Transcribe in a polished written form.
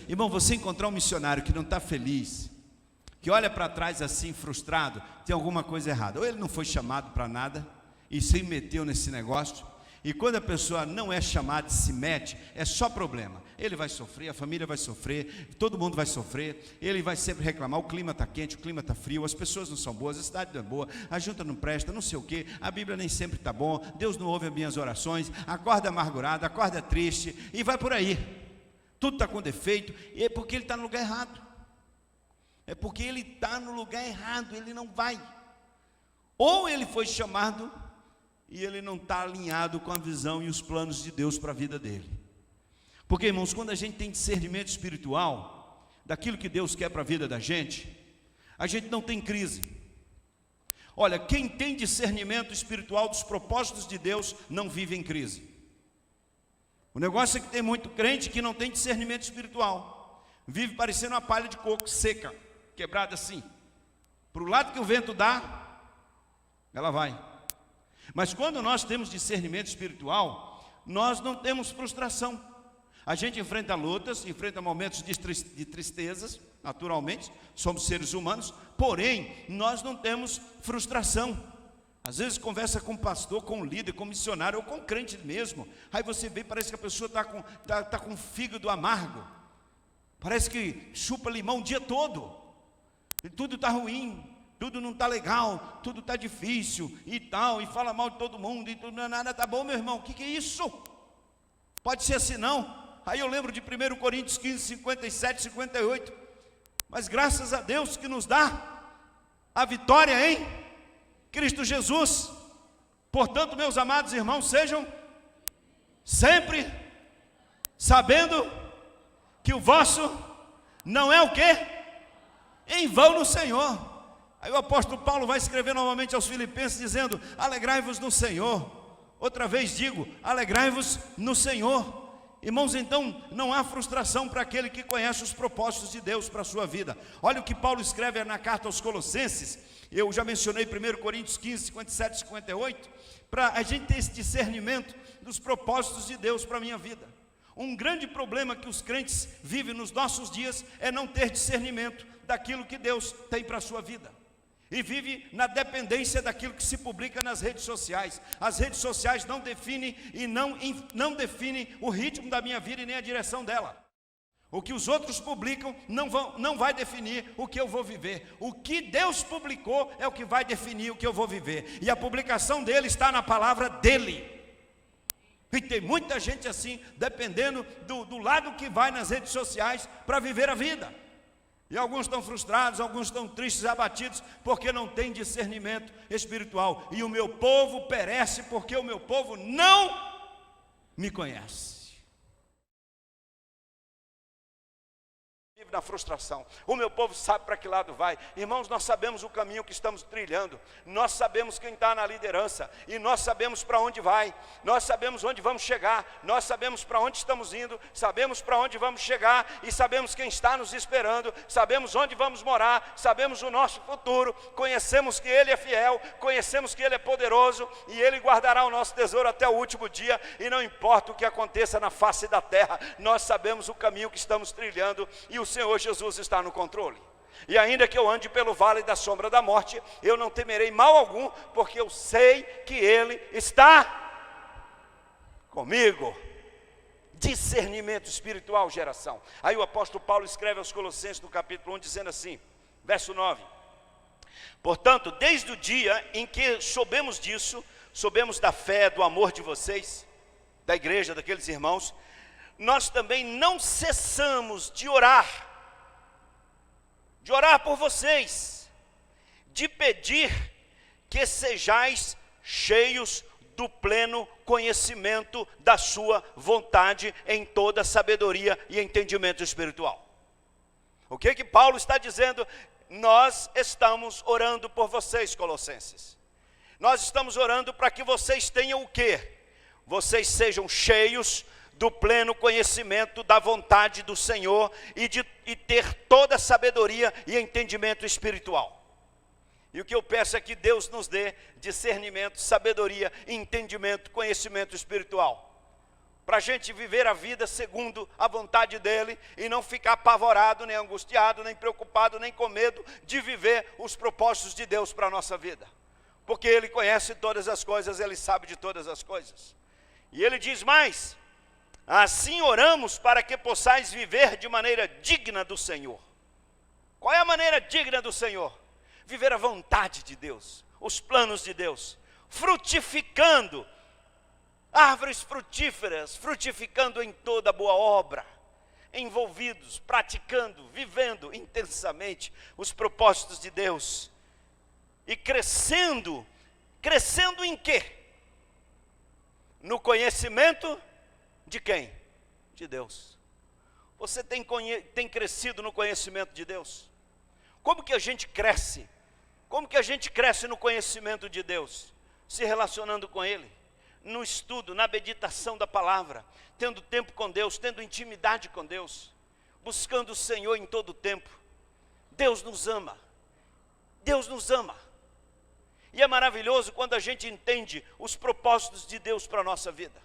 Irmão, você encontrar um missionário que não está feliz, que olha para trás assim, frustrado, tem alguma coisa errada. Ou ele não foi chamado para nada e se meteu nesse negócio. E quando a pessoa não é chamada e se mete, é só problema. Ele vai sofrer, a família vai sofrer, todo mundo vai sofrer. Ele vai sempre reclamar, o clima está quente, o clima está frio, as pessoas não são boas, a cidade não é boa, a junta não presta, não sei o quê, a Bíblia nem sempre está bom, Deus não ouve as minhas orações, acorda amargurado, acorda triste, e vai por aí. Tudo está com defeito, e é porque ele está no lugar errado. É porque ele está no lugar errado, ele não vai. Ou ele foi chamado e ele não está alinhado com a visão e os planos de Deus para a vida dele. Porque, irmãos, quando a gente tem discernimento espiritual daquilo que Deus quer para a vida da gente, a gente não tem crise. Olha, quem tem discernimento espiritual dos propósitos de Deus não vive em crise. O negócio é que tem muito crente que não tem discernimento espiritual, vive parecendo uma palha de coco seca, quebrada assim. Para o lado que o vento dá, ela vai. Mas quando nós temos discernimento espiritual, nós não temos frustração. A gente enfrenta lutas, enfrenta momentos de tristezas, naturalmente, somos seres humanos, porém, nós não temos frustração. Às vezes conversa com um pastor, com um líder, com um missionário, ou com um crente mesmo, aí você vê, parece que a pessoa está com fígado amargo, parece que chupa limão o dia todo, e tudo está ruim, tudo não está legal, tudo está difícil e tal, e fala mal de todo mundo, e tudo, nada está bom, meu irmão. O que é isso? Pode ser assim não? Aí eu lembro de 1 Coríntios 15, 57, 58, mas graças a Deus que nos dá a vitória em Cristo Jesus. Portanto, meus amados irmãos, sejam sempre sabendo que o vosso não é o quê? Em vão no Senhor. Aí o apóstolo Paulo vai escrever novamente aos Filipenses dizendo: alegrai-vos no Senhor. Outra vez digo, alegrai-vos no Senhor. Irmãos, então não há frustração para aquele que conhece os propósitos de Deus para a sua vida. Olha o que Paulo escreve na carta aos Colossenses. Eu já mencionei 1 Coríntios 15, 57 e 58, para a gente ter esse discernimento dos propósitos de Deus para a minha vida. Um grande problema que os crentes vivem nos nossos dias é não ter discernimento daquilo que Deus tem para a sua vida. E vive na dependência daquilo que se publica nas redes sociais. As redes sociais não definem e não definem o ritmo da minha vida e nem a direção dela. O que os outros publicam não vai definir o que eu vou viver. O que Deus publicou é o que vai definir o que eu vou viver. E a publicação dele está na palavra dele. E tem muita gente assim, dependendo do lado que vai nas redes sociais para viver a vida. E alguns estão frustrados, alguns estão tristes, abatidos, porque não tem discernimento espiritual. E o meu povo perece porque o meu povo não me conhece. Vive na frustração. O meu povo sabe para que lado vai. Irmãos, nós sabemos o caminho que estamos trilhando. Nós sabemos quem está na liderança. E nós sabemos para onde vai. Nós sabemos onde vamos chegar. Nós sabemos para onde estamos indo. Sabemos para onde vamos chegar. E sabemos quem está nos esperando. Sabemos onde vamos morar. Sabemos o nosso futuro. Conhecemos que Ele é fiel. Conhecemos que Ele é poderoso. E Ele guardará o nosso tesouro até o último dia. E não importa o que aconteça na face da terra. Nós sabemos o caminho que estamos trilhando. E o Senhor Jesus está no controle. E ainda que eu ande pelo vale da sombra da morte, eu não temerei mal algum, porque eu sei que Ele está comigo. Discernimento espiritual, geração. Aí o apóstolo Paulo escreve aos Colossenses no capítulo 1, dizendo assim, verso 9: portanto, desde o dia em que soubemos disso, soubemos da fé, do amor de vocês, da igreja, daqueles irmãos, nós também não cessamos de orar por vocês, de pedir que sejais cheios do pleno conhecimento da sua vontade em toda sabedoria e entendimento espiritual. O que Paulo está dizendo? Nós estamos orando por vocês, Colossenses. Nós estamos orando para que vocês tenham o quê? Vocês sejam cheios do pleno conhecimento da vontade do Senhor e ter toda a sabedoria e entendimento espiritual. E o que eu peço é que Deus nos dê discernimento, sabedoria, entendimento, conhecimento espiritual, para a gente viver a vida segundo a vontade dEle e não ficar apavorado, nem angustiado, nem preocupado, nem com medo de viver os propósitos de Deus para a nossa vida. Porque Ele conhece todas as coisas, Ele sabe de todas as coisas. E Ele diz mais: assim oramos para que possais viver de maneira digna do Senhor. Qual é a maneira digna do Senhor? Viver a vontade de Deus, os planos de Deus, frutificando, árvores frutíferas, frutificando em toda boa obra, envolvidos, praticando, vivendo intensamente os propósitos de Deus, e crescendo em quê? No conhecimento de quem? De Deus. Você tem crescido no conhecimento de Deus? Como que a gente cresce? Como que a gente cresce no conhecimento de Deus? Se relacionando com Ele, no estudo, na meditação da palavra, tendo tempo com Deus, tendo intimidade com Deus, buscando o Senhor em todo o tempo. Deus nos ama. Deus nos ama. E é maravilhoso quando a gente entende os propósitos de Deus para a nossa vida.